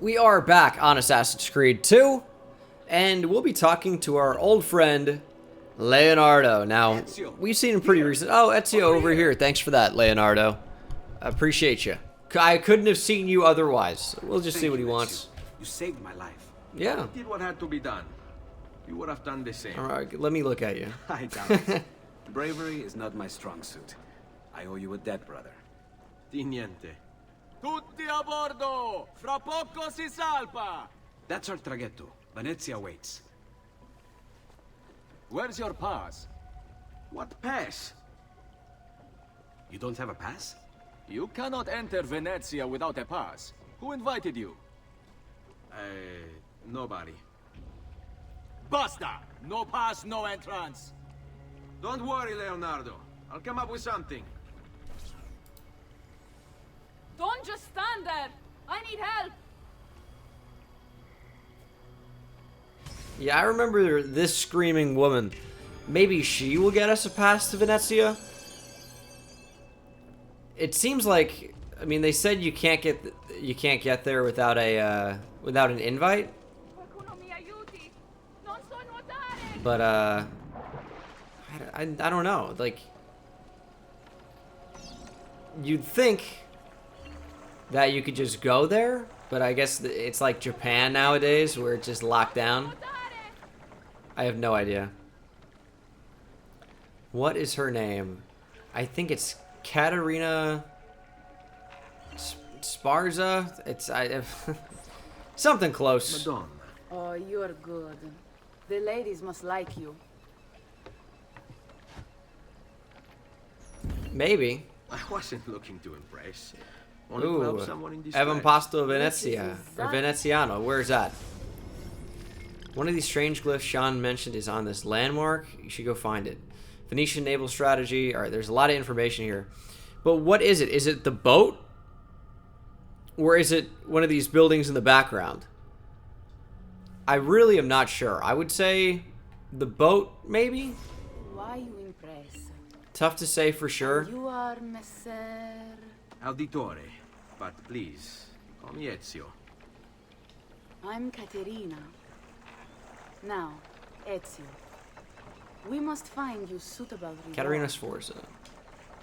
We are back on Assassin's Creed 2, and we'll be talking to our old friend, Leonardo. Now, we've seen him pretty recent. Oh, Ezio over here. Thanks for that, Leonardo. I appreciate you. I couldn't have seen you otherwise. We'll just see what he wants. You saved my life. Yeah. I did what had to be done. You would have done the same. All right, let me look at you. I doubt it. Bravery is not my strong suit. I owe you a debt, brother. Di niente. Tutti a bordo! Fra poco si salpa! That's our traghetto. Venezia waits. Where's your pass? What pass? You don't have a pass? You cannot enter Venezia without a pass. Who invited you? Nobody. Basta! No pass, no entrance! Don't worry, Leonardo. I'll come up with something. Don't just stand there! I need help! Yeah, I remember this screaming woman. Maybe she will get us a pass to Venezia? It seems like, I mean, they said you can't get there without a without an invite. But I don't know. Like, you'd think that you could just go there, but I guess it's like Japan nowadays where it's just locked down. I have no idea. What is her name? I think it's Katerina Sparza. It's something close. Madonna. Oh, you're good. The ladies must like you. Maybe. I wasn't looking to impress. Only to help someone in distress. Evan Pasto Venezia, or Veneziano. Where's that? One of these strange glyphs Sean mentioned is on this landmark. You should go find it. Venetian naval strategy. All right, there's a lot of information here. But what is it? Is it the boat? Or is it one of these buildings in the background? I really am not sure. I would say the boat, maybe? Why you impress? Tough to say for sure. You are Messer... Auditore. But please, call me Ezio. I'm Caterina. Now, Ezio. We must find you suitable reward. Caterina Sforza.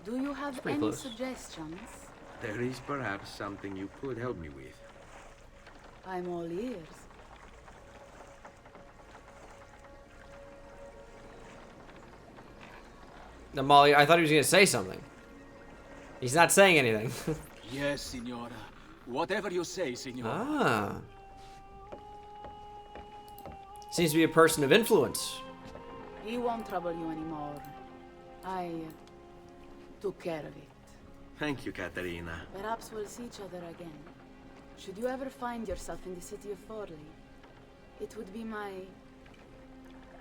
Do you have any close. suggestions? There is perhaps something you could help me with. I'm all ears. Now, Molly, I thought he was going to say something. He's not saying anything. Yes, signora. Whatever you say, signora. Ah. Seems to be a person of influence. He won't trouble you anymore. I took care of it. Thank you, Caterina. Perhaps we'll see each other again. Should you ever find yourself in the city of Forli, it would be my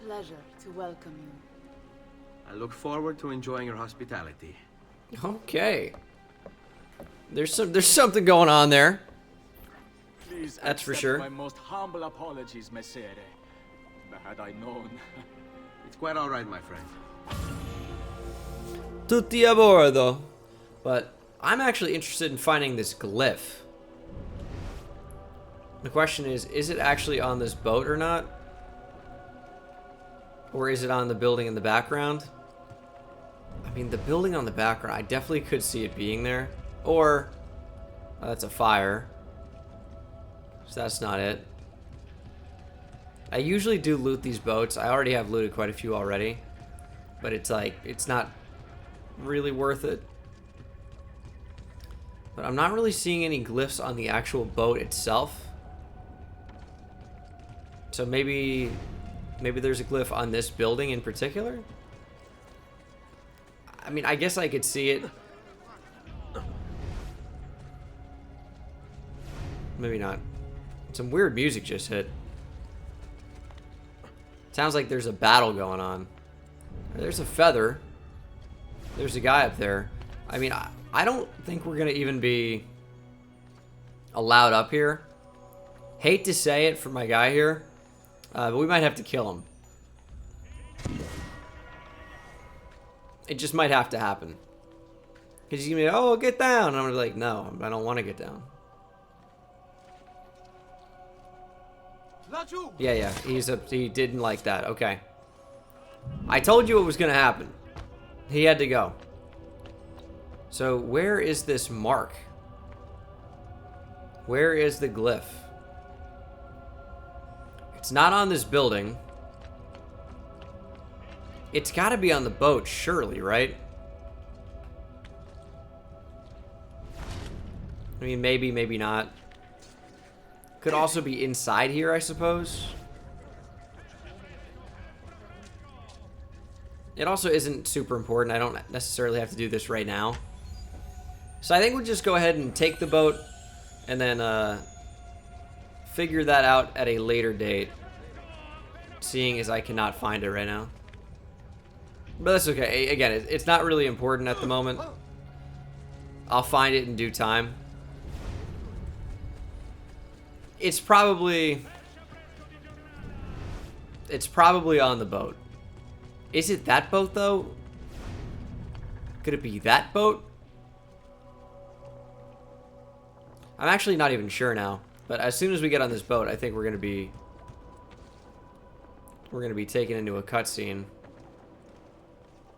pleasure to welcome you. I look forward to enjoying your hospitality. Okay. There's something going on there. Please That's for accept sure. my most humble apologies, Messere. Had I known. It's quite all right, my friend. Tutti a bordo. But I'm actually interested in finding this glyph. The question is it actually on this boat or not? Or is it on the building in the background? I mean, the building on the background, I definitely could see it being there. Or, that's a fire. So that's not it. I usually do loot these boats. I already have looted quite a few already. But it's like, it's not really worth it. But I'm not really seeing any glyphs on the actual boat itself. So maybe there's a glyph on this building in particular? I mean, I guess I could see it. Maybe not. Some weird music just hit. Sounds like there's a battle going on. There's a feather. There's a guy up there. I mean, I don't think we're going to even be allowed up here. Hate to say it for my guy here, but we might have to kill him. It just might have to happen. Because he's going to be like, oh, get down. And I'm going to be like, no, I don't want to get down. Yeah, he didn't like that. Okay. I told you what was gonna happen. He had to go. So where is this mark? Where is the glyph? It's not on this building. It's gotta be on the boat, surely, right? I mean, maybe, maybe not. Could also be inside here, I suppose. It also isn't super important. I don't necessarily have to do this right now. So I think we'll just go ahead and take the boat and then figure that out at a later date. Seeing as I cannot find it right now. But that's okay. Again, it's not really important at the moment. I'll find it in due time. It's probably on the boat. Is it that boat, though? Could it be that boat? I'm actually not even sure now. But as soon as we get on this boat, I think we're gonna be taken into a cutscene.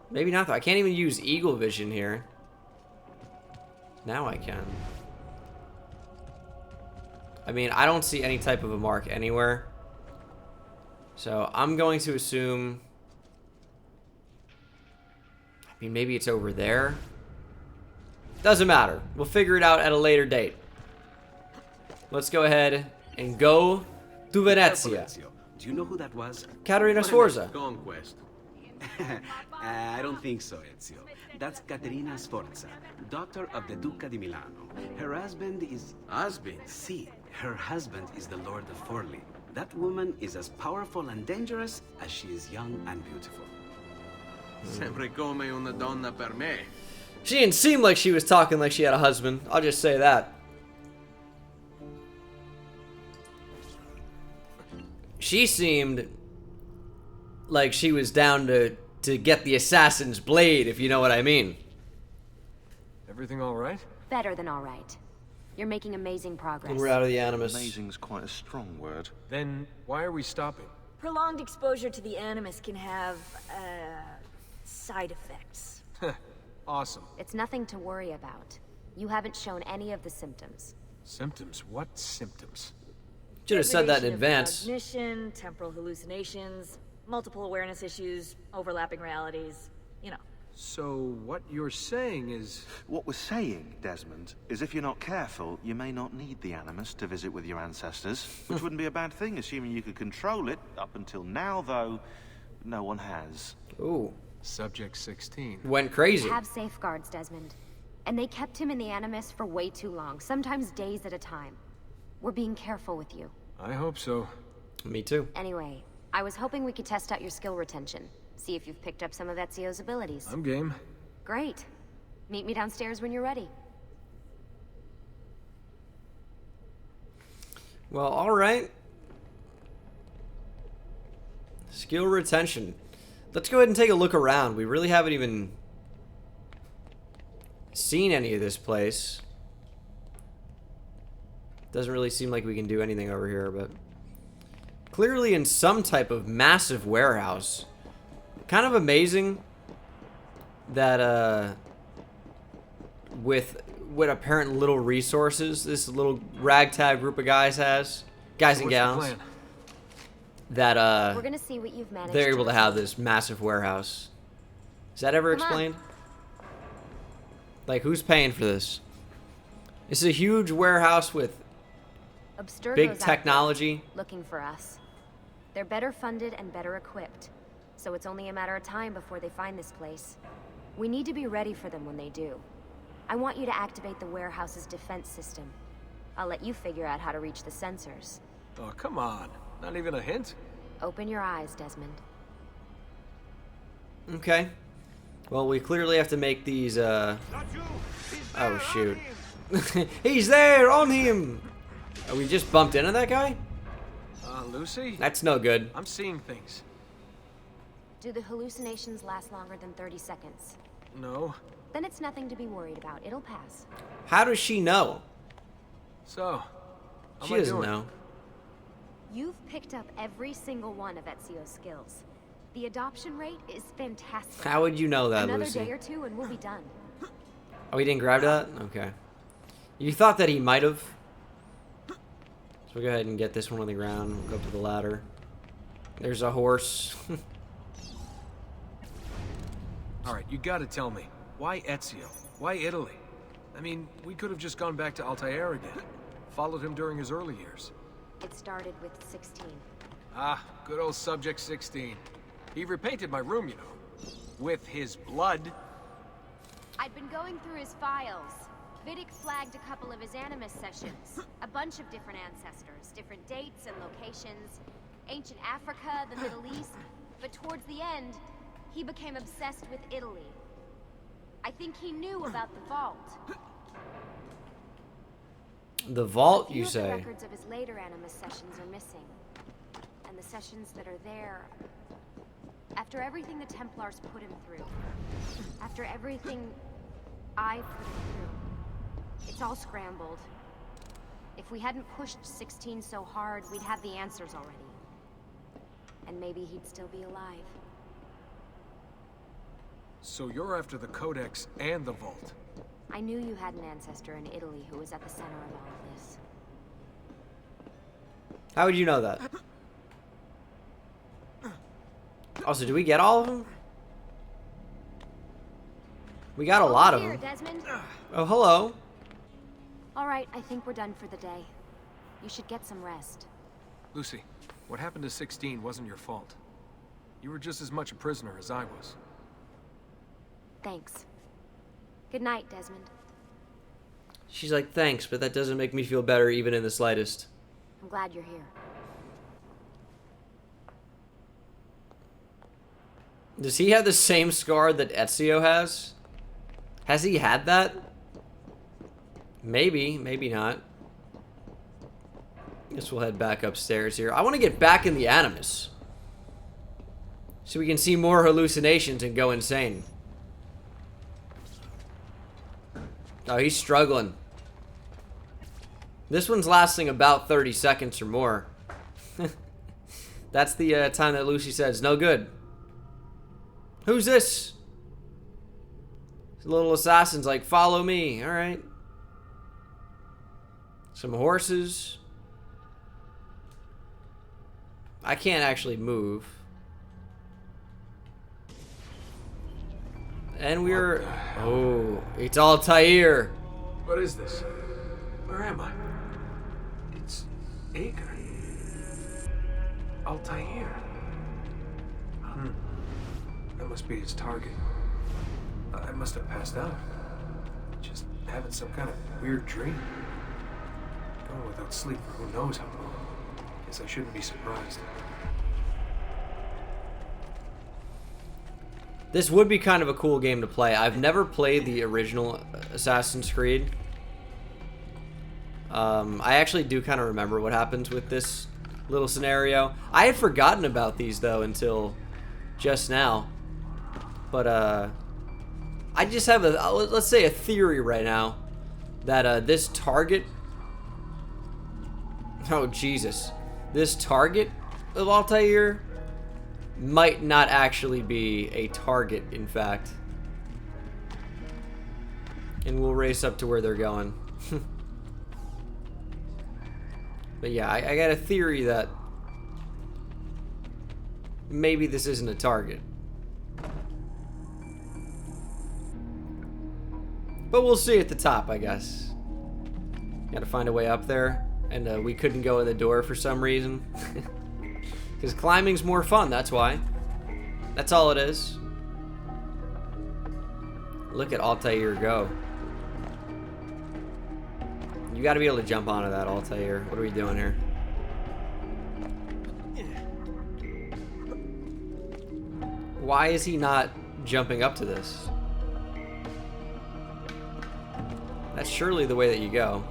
Maybe not, though. I can't even use eagle vision here. Now I can. I mean, I don't see any type of a mark anywhere. So I'm going to assume... I mean, maybe it's over there. Doesn't matter. We'll figure it out at a later date. Let's go ahead and go to Venezia. Do you know who that was? Caterina Sforza. Conquest. I don't think so, Ezio. That's Caterina Sforza, daughter of the Duca di Milano. Her husband is... Husband? See, her husband is the Lord of Forli. That woman is as powerful and dangerous as she is young and beautiful. Sempre come una donna per me. She didn't seem like she was talking like she had a husband. I'll just say that. She seemed like she was down to get the assassin's blade, if you know what I mean. Everything all right? Better than all right. You're making amazing progress. And we're out of the Animus. Amazing's quite a strong word. Then why are we stopping? Prolonged exposure to the Animus can have, side effects. Awesome. It's nothing to worry about. You haven't shown any of the symptoms. Symptoms? What symptoms? Should have said that in Degradation of advance. cognition, temporal hallucinations, multiple awareness issues, overlapping realities, you know. So what you're saying is... What we're saying, Desmond, is if you're not careful, you may not need the Animus to visit with your ancestors, which wouldn't be a bad thing, assuming you could control it. Up until now, though, no one has. Ooh. Subject 16. Went crazy. We have safeguards, Desmond. And they kept him in the Animus for way too long, sometimes days at a time. We're being careful with you. I hope so. Me too. Anyway, I was hoping we could test out your skill retention. See if you've picked up some of Ezio's abilities. I'm game. Great. Meet me downstairs when you're ready. Well, alright. Skill retention. Let's go ahead and take a look around. We really haven't even seen any of this place. Doesn't really seem like we can do anything over here, but clearly in some type of massive warehouse. Kind of amazing that with what apparent little resources this little ragtag group of guys has, guys and gals, that We're gonna see what you've managed. they're able to have this massive warehouse. Is that ever explained? Like, who's paying for this? This is a huge warehouse with Abstergo's big out there technology. looking for us. They're better funded and better equipped, so it's only a matter of time before they find this place. We need to be ready for them when they do. I want you to activate the warehouse's defense system. I'll let you figure out how to reach the sensors. Oh, come on. Not even a hint? Open your eyes, Desmond. Okay. Well, we clearly have to make these, Oh, shoot. He's there! On him! Oh, we just bumped into that guy? Lucy? That's no good. I'm seeing things. Do the hallucinations last longer than 30 seconds? No. Then it's nothing to be worried about. It'll pass. How does she know? So, She doesn't know. You've picked up every single one of Ezio's skills. The adoption rate is fantastic. How would you know that, Another Lucy? day or two and we'll be done. Oh, he didn't grab that? Okay. You thought that he might have. So we'll go ahead and get this one on the ground. We'll go up to the ladder. There's a horse. Alright, you gotta tell me. Why Ezio? Why Italy? I mean, we could have just gone back to Altair again. Followed him during his early years. It started with 16. Ah, good old Subject 16. He repainted my room, you know. With his blood. I'd been going through his files. Vidic flagged a couple of his Animus sessions. A bunch of different ancestors, different dates and locations. Ancient Africa, the Middle East. But towards the end, he became obsessed with Italy. I think he knew about the vault. The vault, you The say? records of his later Animus sessions are missing. And the sessions that are there... After everything the Templars put him through. After everything I put him through. It's all scrambled. If we hadn't pushed 16 so hard, we'd have the answers already. And maybe he'd still be alive. So you're after the Codex and the Vault. I knew you had an ancestor in Italy who was at the center of all of this. How would you know that? Also, do we get all of them? We got a lot of Here, them. Desmond. Oh, hello. All right, I think we're done for the day. You should get some rest. Lucy, what happened to 16 wasn't your fault. You were just as much a prisoner as I was. Thanks. Good night, Desmond. She's like, thanks, but that doesn't make me feel better even in the slightest. I'm glad you're here. Does he have the same scar that Ezio has? Has he had that? Maybe, maybe not. Guess we'll head back upstairs here. I want to get back in the Animus, so we can see more hallucinations and go insane. Oh, he's struggling. This one's lasting about 30 seconds or more. That's the time that Lucy says, no good. Who's this? The little assassin's like, follow me. All right. Some horses. I can't actually move. And we're... Oh, it's Altair. What is this? Where am I? It's Ager. Altair. That must be his target. I must have passed out. Just having some kind of weird dream. Going without sleep for who knows how long. Guess I shouldn't be surprised. This would be kind of a cool game to play. I've never played the original Assassin's Creed. I actually do kind of remember what happens with this little scenario. I had forgotten about these, though, until just now. But, I just have a, let's say a theory right now that, this target... Oh, Jesus. This target of Altair might not actually be a target, in fact. And we'll race up to where they're going. But yeah, I got a theory that maybe this isn't a target. But we'll see at the top, I guess. Gotta find a way up there. And we couldn't go in the door for some reason. Because climbing's more fun, that's why. That's all it is. Look at Altair go. You gotta be able to jump onto that, Altair. What are we doing here? Why is he not jumping up to this? That's surely the way that you go.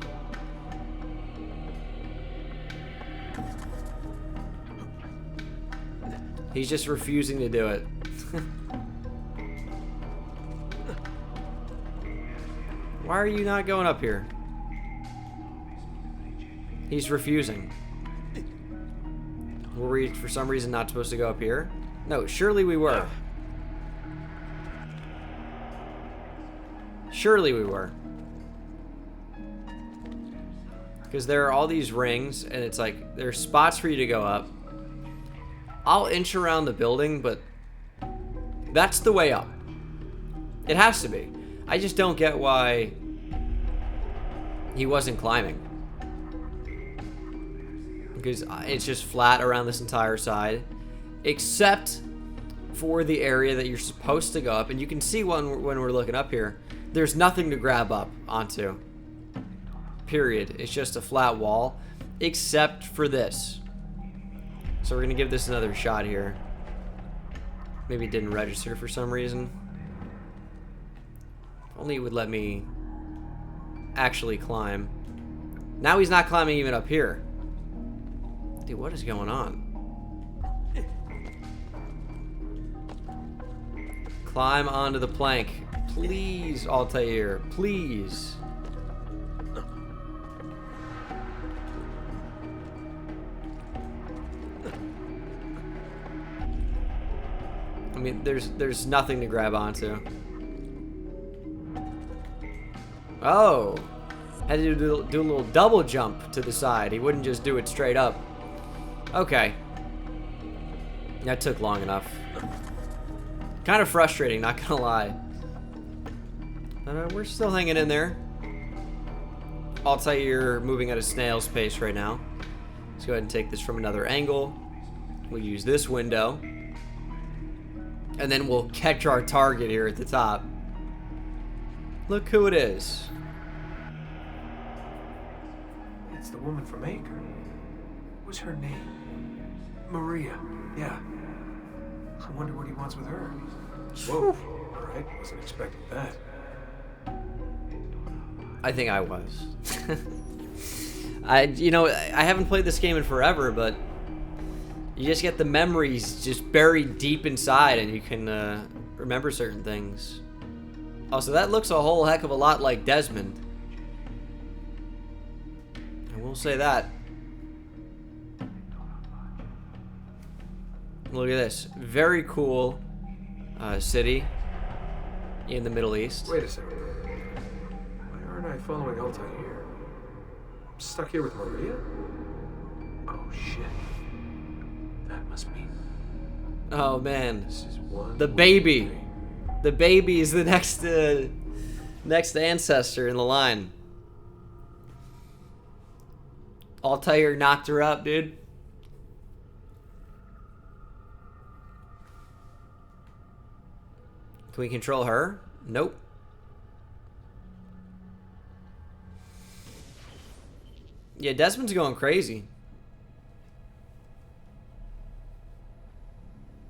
He's just refusing to do it. Why are you not going up here? He's refusing. Were we, for some reason, not supposed to go up here? No, surely we were. Surely we were. Because there are all these rings, and it's like, there's spots for you to go up. I'll inch around the building, but that's the way up. It has to be. I just don't get why he wasn't climbing. Because it's just flat around this entire side. Except for the area that you're supposed to go up. And you can see when we're looking up here, there's nothing to grab up onto. Period. It's just a flat wall. Except for this. So we're going to give this another shot here. Maybe it didn't register for some reason. If only it would let me actually climb. Now he's not climbing even up here. Dude, what is going on? Climb onto the plank. Please, Altair. Please. I mean, there's nothing to grab onto. Oh. Had to do a little double jump to the side. He wouldn't just do it straight up. Okay. That took long enough. Kind of frustrating, not gonna lie. We're still hanging in there. Altair moving at a snail's pace right now. Let's go ahead and take this from another angle. We'll use this window. And then we'll catch our target here at the top. Look who it is. It's the woman from Acre. What's her name? Maria. Yeah. I wonder what he wants with her. Whoa. Alright, wasn't expecting that. I think I was. I haven't played this game in forever, but you just get the memories just buried deep inside, and you can remember certain things. Also, that looks a whole heck of a lot like Desmond. I will say that. Look at this. Very cool city in the Middle East. Wait a second. Why aren't I following Altair? I'm stuck here with Maria? Oh, shit. That must be... Oh, man. This is one... The baby. The baby is the next ancestor in the line. Altair knocked her up, dude. Can we control her? Nope. Yeah, Desmond's going crazy.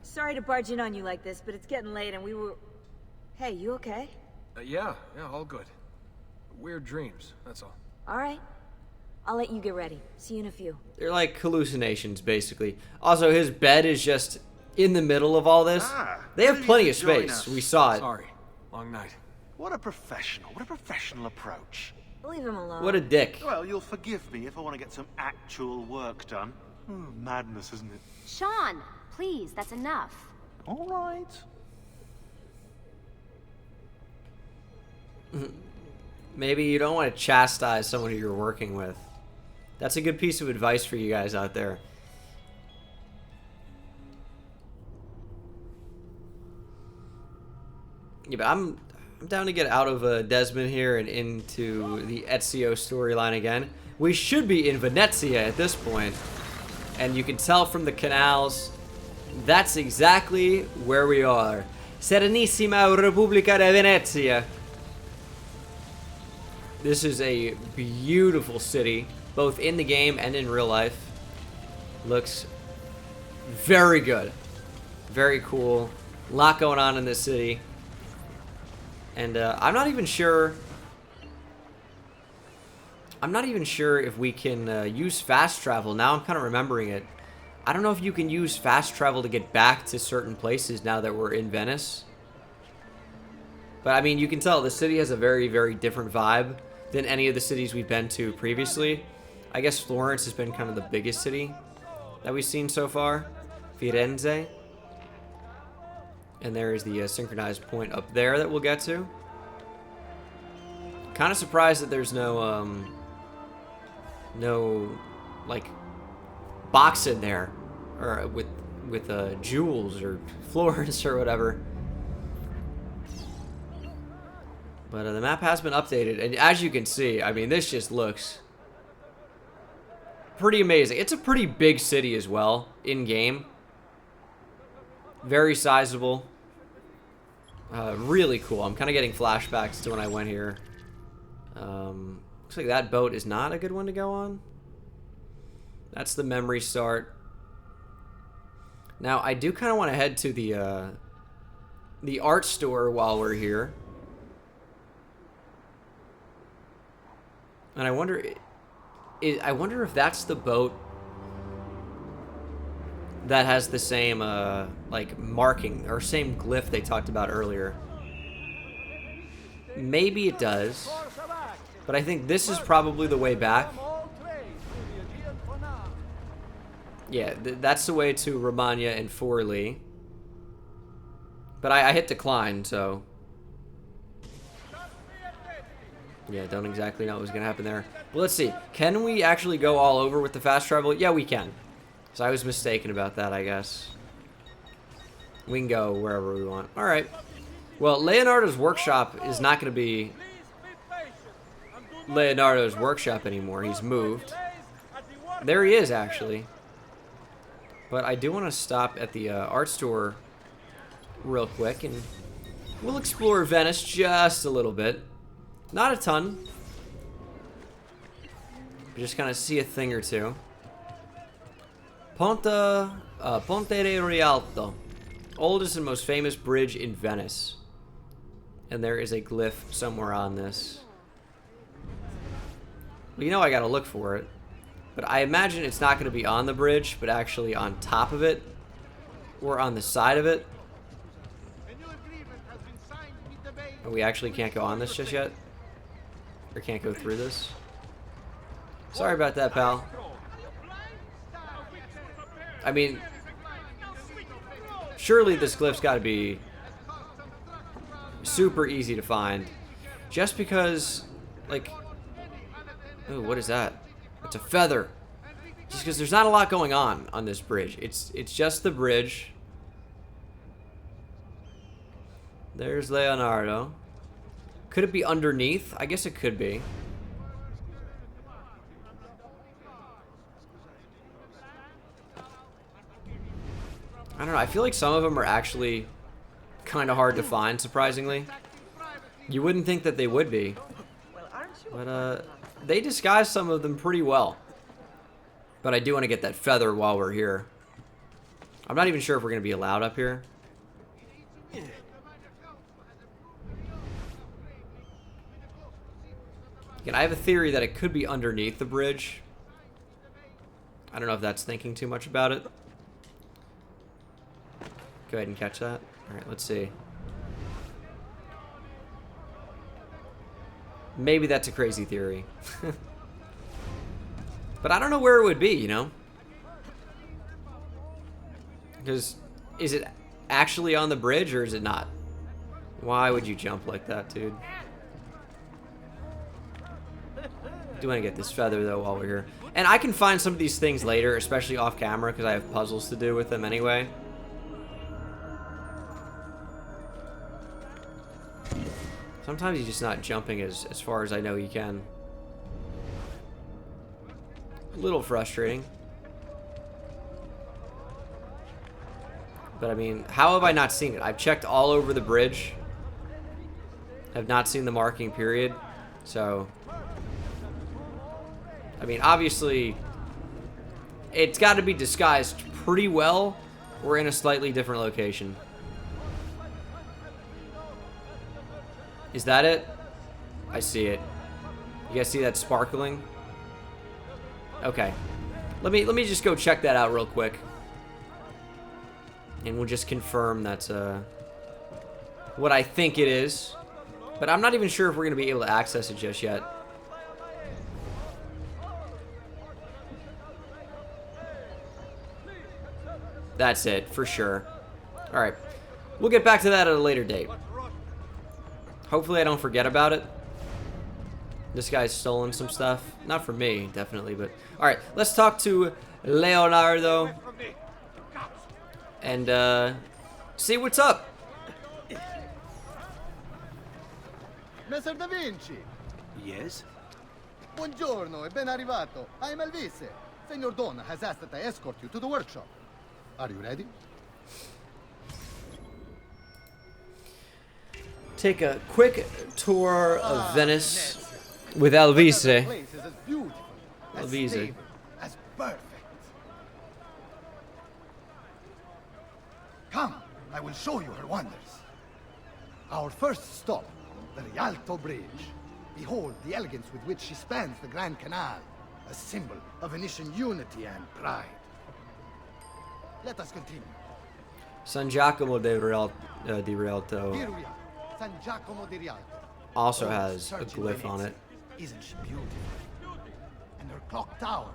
Sorry to barge in on you like this, but it's getting late and we were... Hey, you okay? Yeah, all good. Weird dreams, that's all. Alright. I'll let you get ready. See you in a few. They're like hallucinations, basically. Also, his bed is just in the middle of all this. They have plenty of space. We saw it. Sorry. Long night. What a professional approach. Leave him alone. What a dick. Well, you'll forgive me if I want to get some actual work done. Madness, isn't it? Sean, please, that's enough. All right. Maybe you don't want to chastise someone who you're working with. That's a good piece of advice for you guys out there. Yeah, but I'm down to get out of Desmond here and into the Ezio storyline again. We should be in Venezia at this point, and you can tell from the canals that's exactly where we are. Serenissima Repubblica di Venezia. This is a beautiful city, both in the game and in real life. Looks very good. Very cool. A lot going on in this city. And I'm not even sure if we can use fast travel. Now I'm kind of remembering it. I don't know if you can use fast travel to get back to certain places now that we're in Venice. But I mean, you can tell the city has a very, very different vibe than any of the cities we've been to previously. I guess Florence has been kind of the biggest city that we've seen so far. Firenze. And there is the synchronized point up there that we'll get to. Kind of surprised that there's no like box in there, or with jewels or floors or whatever. But the map has been updated, and as you can see, I mean, this just looks pretty amazing. It's a pretty big city as well in game. Very sizable. Really cool. I'm kind of getting flashbacks to when I went here. Looks like that boat is not a good one to go on. That's the memory start. Now, I do kind of want to head to the art store while we're here. And I wonder if that's the boat that has the same like marking or same glyph they talked about earlier. Maybe it does, but I think this is probably the way back. Yeah, that's the way to Romagna and Forlì. But I hit decline, so yeah, don't exactly know what was gonna happen there. Well, let's see. Can we actually go all over with the fast travel? Yeah, we can. So I was mistaken about that, I guess. We can go wherever we want. All right. Well, Leonardo's workshop is not going to be Leonardo's workshop anymore. He's moved. There he is, actually. But I do want to stop at the art store real quick, and we'll explore Venice just a little bit. Not a ton. Just kind of see a thing or two. Ponte di Rialto, oldest and most famous bridge in Venice. And there is a glyph somewhere on this. Well, you know I gotta look for it. But I imagine it's not gonna be on the bridge, but actually on top of it. Or on the side of it. And we actually can't go on this just yet. Or can't go through this. Sorry about that, pal. I mean, surely this glyph's got to be super easy to find. Just because, like, ooh, what is that? It's a feather. Just because there's not a lot going on this bridge. It's just the bridge. There's Leonardo. Could it be underneath? I guess it could be. I don't know, I feel like some of them are actually kind of hard to find, surprisingly. You wouldn't think that they would be. But, they disguise some of them pretty well. But I do want to get that feather while we're here. I'm not even sure if we're going to be allowed up here. Again, I have a theory that it could be underneath the bridge. I don't know if that's thinking too much about it. Go ahead and catch that. Alright, let's see. Maybe that's a crazy theory. But I don't know where it would be, you know? Because, is it actually on the bridge or is it not? Why would you jump like that, dude? Do want to get this feather, though, while we're here. And I can find some of these things later, especially off camera, because I have puzzles to do with them anyway. Sometimes he's just not jumping as far as I know he can. A little frustrating. But I mean, how have I not seen it? I've checked all over the bridge. Have not seen the marking period. So, I mean, obviously, it's got to be disguised pretty well. We're in a slightly different location. Is that it? I see it. You guys see that sparkling? Okay. Let me just go check that out real quick. And we'll just confirm that's what I think it is. But I'm not even sure if we're going to be able to access it just yet. That's it, for sure. Alright. We'll get back to that at a later date. Hopefully I don't forget about it. This guy's stolen some stuff. Not for me, definitely, but... Alright, let's talk to Leonardo. And, see what's up. Messer Da Vinci! Yes? Buongiorno e ben arrivato. I am Elvise. Senor Don has asked that I escort you to the workshop. Are you ready? Take a quick tour of Venice with Elvise. The place is as beautiful, as Elvise. stable, as perfect. Come, I will show you her wonders. Our first stop, the Rialto Bridge. Behold the elegance with which she spans the Grand Canal, a symbol of Venetian unity and pride. Let us continue. San Giacomo di Rialto Here we are, San Giacomo di Rialto. also Oh, has a search in glyph on Venice. it. Isn't she beautiful? And her clock tower,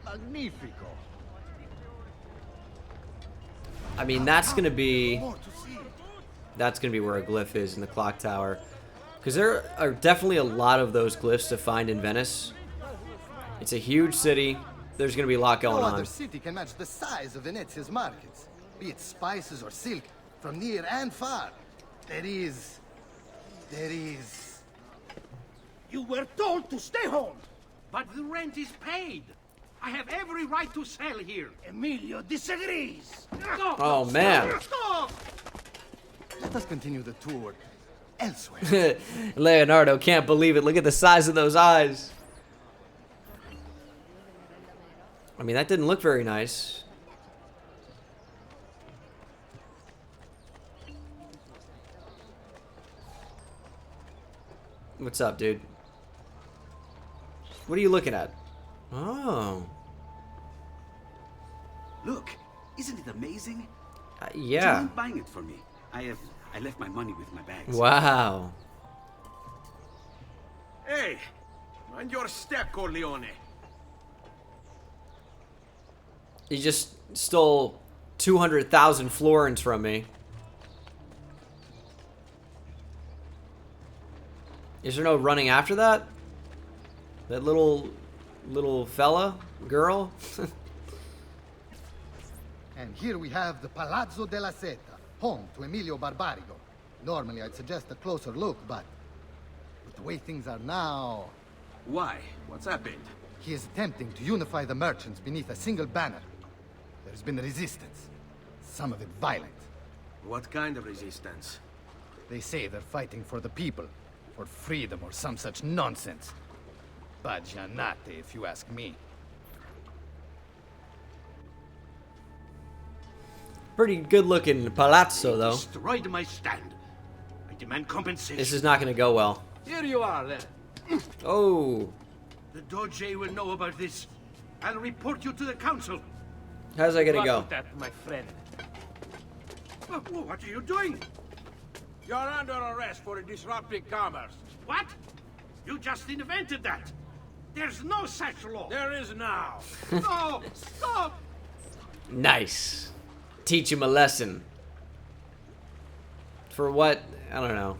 magnifico. I mean, that's gonna be More to see. where a glyph is, in the clock tower. Because there are definitely a lot of those glyphs to find in Venice. It's a huge city. There's going to be a lot going No on. other city can match the size of Venezia's markets, be it spices or silk, from near and far. There is... You were told to stay home, but the rent is paid. I have every right to sell here. Emilio disagrees. Stop! Oh, man. Stop! Let us continue the tour elsewhere. Leonardo can't believe it. Look at the size of those eyes. I mean, that didn't look very nice. What's up, dude? What are you looking at? Oh. Look, isn't it amazing? Do you Yeah. mind buying it for me? I left my money with my bags. Wow. Hey, mind your step, Corleone. You just stole 200,000 florins from me. Is there no running after that? That little fella? Girl? And here we have the Palazzo della Seta, home to Emilio Barbarigo. Normally I'd suggest a closer look, but with the way things are now, Why? What's happened? he is attempting to unify the merchants beneath a single banner. There's been resistance, some of it violent. What kind of resistance? They say they're fighting for the people, for freedom or some such nonsense. Baggianate, if you ask me. Pretty good looking palazzo, though. Destroyed my stand. I demand compensation. This is not going to go well. Here you are, then. Oh. The Doge will know about this. I'll report you to the council. How's that going to go? That, my friend. What are you doing? You're under arrest for disrupting commerce. What? You just invented that. There's no such law. There is now. No, stop. Nice. Teach him a lesson. For what? I don't know.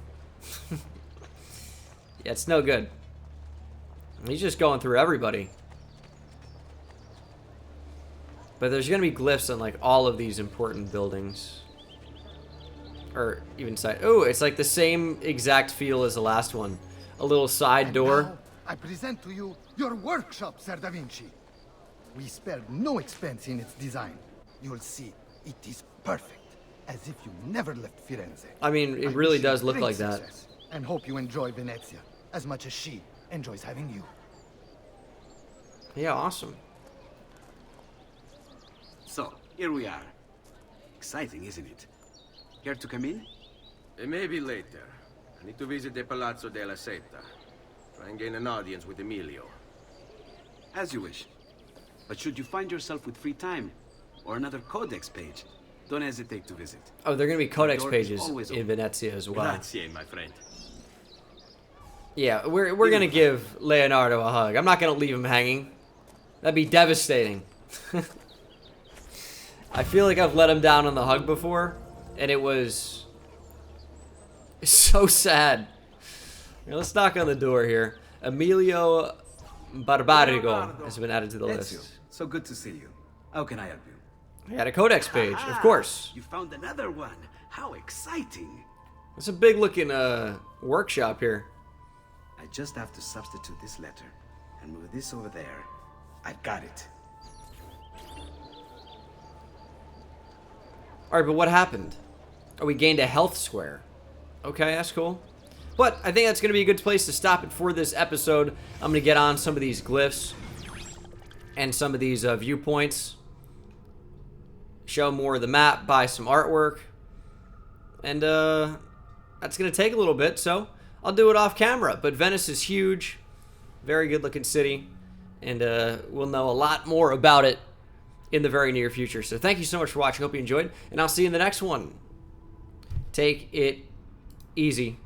Yeah, it's no good. He's just going through everybody. But there's going to be glyphs on like all of these important buildings. Or even side. Oh, it's like the same exact feel as the last one. A little side And door. now, I present to you your workshop, Sir Da Vinci. We spared no expense in its design. You'll see, it is perfect, as if you never left Firenze. I mean, it I really wish you does look great like that. success, and hope you enjoy Venezia as much as she enjoys having you. Yeah, awesome. So, here we are. Exciting, isn't it? Care to come in? Maybe later. I need to visit the Palazzo della Seta. Try and gain an audience with Emilio. As you wish. But should you find yourself with free time, or another codex page, don't hesitate to visit. Oh, there are going to be codex door is pages always in open. Venezia as well. Grazie, my friend. Yeah, we're going to give Leonardo a hug. I'm not going to leave him hanging. That'd be devastating. I feel like I've let him down on the hug before, and it was so sad. Now, let's knock on the door here. Emilio Barbarigo has been added to the list. Ezio, so good to see you. How can I help you? I got a codex page, of course. You found another one. How exciting. It's a big looking workshop here. I just have to substitute this letter and move this over there. I've got it. Alright, but what happened? Oh, we gained a health square. Okay, that's cool. But I think that's going to be a good place to stop it for this episode. I'm going to get on some of these glyphs and some of these viewpoints. Show more of the map, buy some artwork. And that's going to take a little bit, so I'll do it off camera. But Venice is huge. Very good looking city. And we'll know a lot more about it in the very near future. So thank you so much for watching. Hope you enjoyed. And I'll see you in the next one. Take it easy.